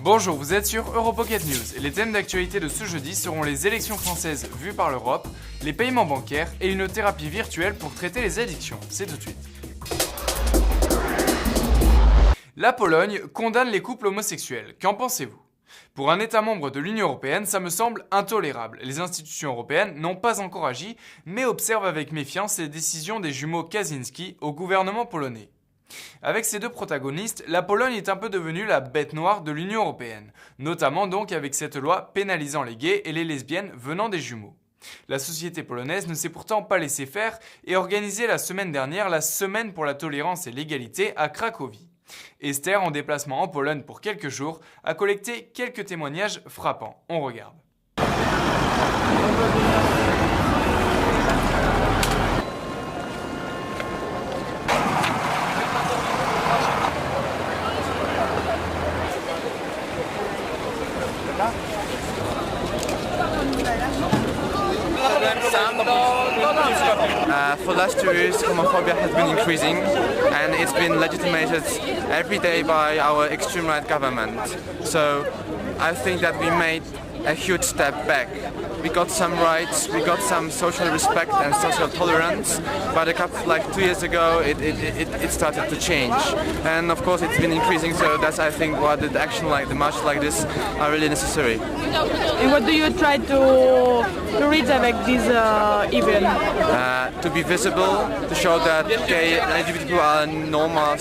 Bonjour, vous êtes sur Europocket News et les thèmes d'actualité de ce jeudi seront les élections françaises vues par l'Europe, les paiements bancaires et une thérapie virtuelle pour traiter les addictions. C'est tout de suite. La Pologne condamne les couples homosexuels. Qu'en pensez-vous ? Pour un État membre de l'Union européenne, ça me semble intolérable. Les institutions européennes n'ont pas encore agi, mais observent avec méfiance les décisions des jumeaux Kaczynski au gouvernement polonais. Avec ces deux protagonistes, la Pologne est un peu devenue la bête noire de l'Union européenne, notamment donc avec cette loi pénalisant les gays et les lesbiennes venant des jumeaux. La société polonaise ne s'est pourtant pas laissée faire et organisé la semaine dernière la Semaine pour la tolérance et l'égalité à Cracovie. Esther, en déplacement en Pologne pour quelques jours, a collecté quelques témoignages frappants. On regarde. For the last 2 years, homophobia has been increasing, and it's been legitimated every day by our extreme right government. So I think that we made a huge step back. We got some rights, we got some social respect and social tolerance, but like 2 years ago it started to change. And of course it's been increasing, so that's I think why the action like the march like this are really necessary. And what do you try to reach avec this event? To be visible, to show that gay and LGBT people are a normal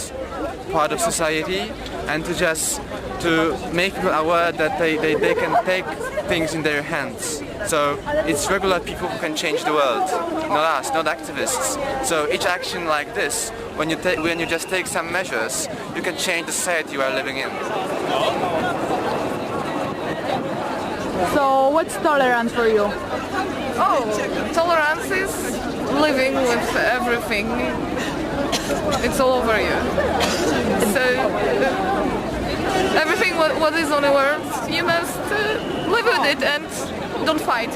part of society, and to make people aware that they can take things in their hands. So it's regular people who can change the world, not us, not activists. So each action like this, when you just take some measures, you can change the society you are living in. So what's tolerance for you? Oh, tolerance is living with everything. It's all over you. So everything what is on the world, you must live with it and don't fight.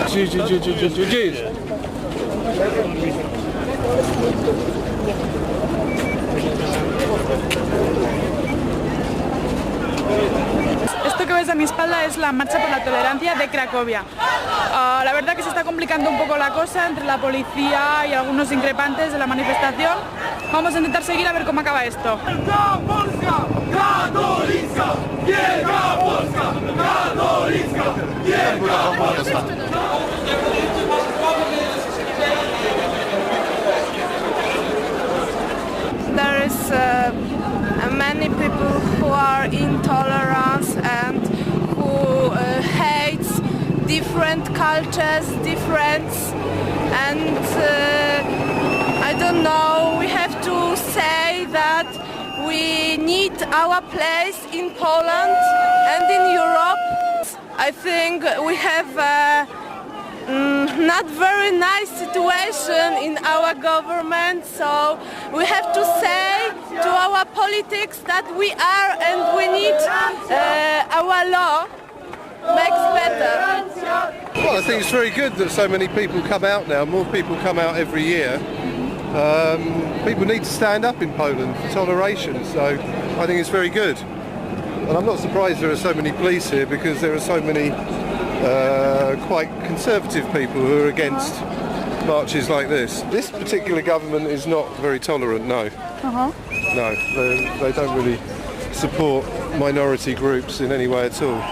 Gdzie jest? Esto que ves a mi espalda es la marcha por la tolerancia de Cracovia. La verdad que se está complicando un poco la cosa entre la policía y algunos increpantes de la manifestación. Vamos a intentar seguir a ver cómo acaba esto. There is many people who are intolerant and who hates different cultures, and I don't know, we have to say that we need our place in Poland and in Europe. I think we have not very nice situation in our government, so we have to say to our politics that we are and we need our law makes better. Well, I think it's very good that so many people come out now. More people come out every year. People need to stand up in Poland for toleration, so I think it's very good. And I'm not surprised there are so many police here, because there are so many quite conservative people who are against marches like this. This particular government is not very tolerant, no. No, they don't really support minority groups in any way at all.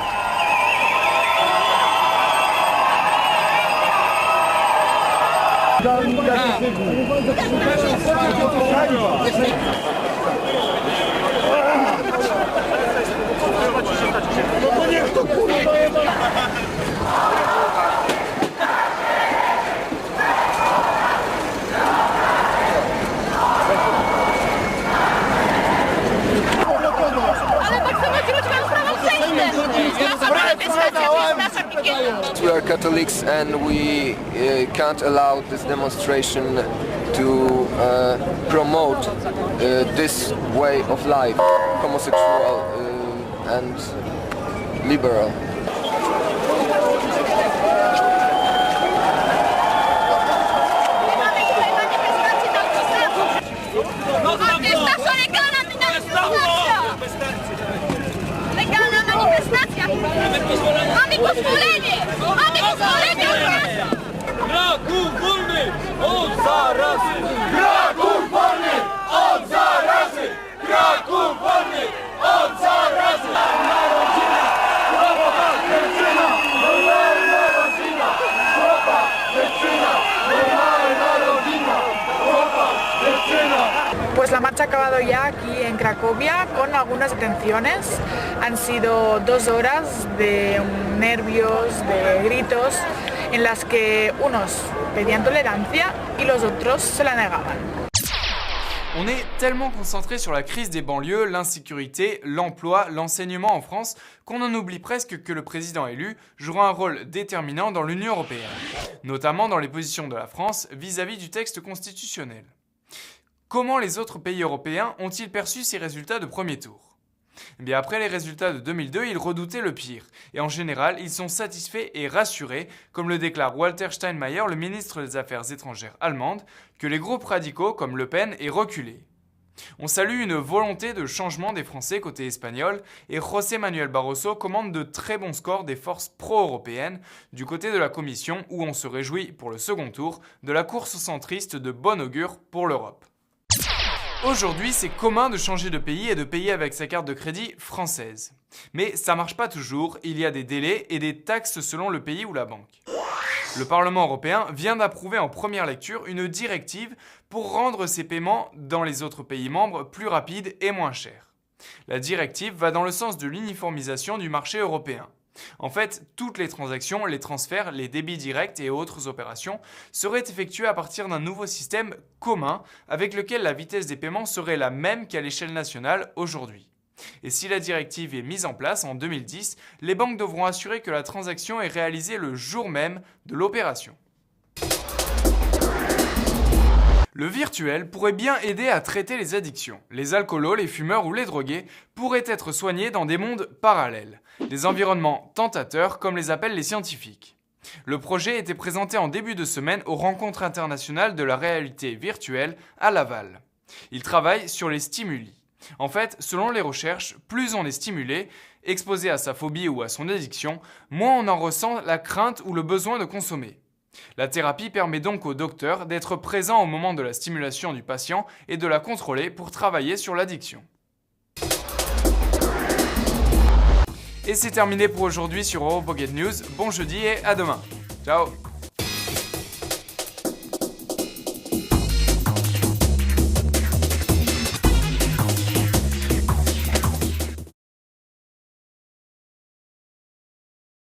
we are Catholics and we can't allow this demonstration to promote this way of life, homosexual and liberal. Pues la marcha ha acabado ya aquí en Cracovia con algunas detenciones. Han sido 2 horas de nervios, de gritos, en las que unos pedían tolerancia y los otros se la negaban. On est tellement concentré sur la crise des banlieues, l'insécurité, l'emploi, l'enseignement en France qu'on en oublie presque que le président élu jouera un rôle déterminant dans l'Union européenne, notamment dans les positions de la France vis-à-vis du texte constitutionnel. Comment les autres pays européens ont-ils perçu ces résultats de premier tour ? Eh bien, après les résultats de 2002, ils redoutaient le pire, et en général, ils sont satisfaits et rassurés, comme le déclare Walter Steinmeier, le ministre des Affaires étrangères allemande, que les groupes radicaux comme Le Pen aient reculé. On salue une volonté de changement des Français côté espagnol, et José Manuel Barroso commande de très bons scores des forces pro-européennes du côté de la Commission, où on se réjouit pour le second tour de la course centriste de bon augure pour l'Europe. Aujourd'hui, c'est commun de changer de pays et de payer avec sa carte de crédit française. Mais ça marche pas toujours, il y a des délais et des taxes selon le pays ou la banque. Le Parlement européen vient d'approuver en première lecture une directive pour rendre ces paiements dans les autres pays membres plus rapides et moins chers. La directive va dans le sens de l'uniformisation du marché européen. En fait, toutes les transactions, les transferts, les débits directs et autres opérations seraient effectuées à partir d'un nouveau système commun avec lequel la vitesse des paiements serait la même qu'à l'échelle nationale aujourd'hui. Et si la directive est mise en place en 2010, les banques devront assurer que la transaction est réalisée le jour même de l'opération. Le virtuel pourrait bien aider à traiter les addictions. Les alcoolos, les fumeurs ou les drogués pourraient être soignés dans des mondes parallèles, des environnements tentateurs comme les appellent les scientifiques. Le projet a été présenté en début de semaine aux rencontres internationales de la réalité virtuelle à Laval. Il travaille sur les stimuli. En fait, selon les recherches, plus on est stimulé, exposé à sa phobie ou à son addiction, moins on en ressent la crainte ou le besoin de consommer. La thérapie permet donc au docteur d'être présent au moment de la stimulation du patient et de la contrôler pour travailler sur l'addiction. Et c'est terminé pour aujourd'hui sur Europocket News. Bon jeudi et à demain. Ciao.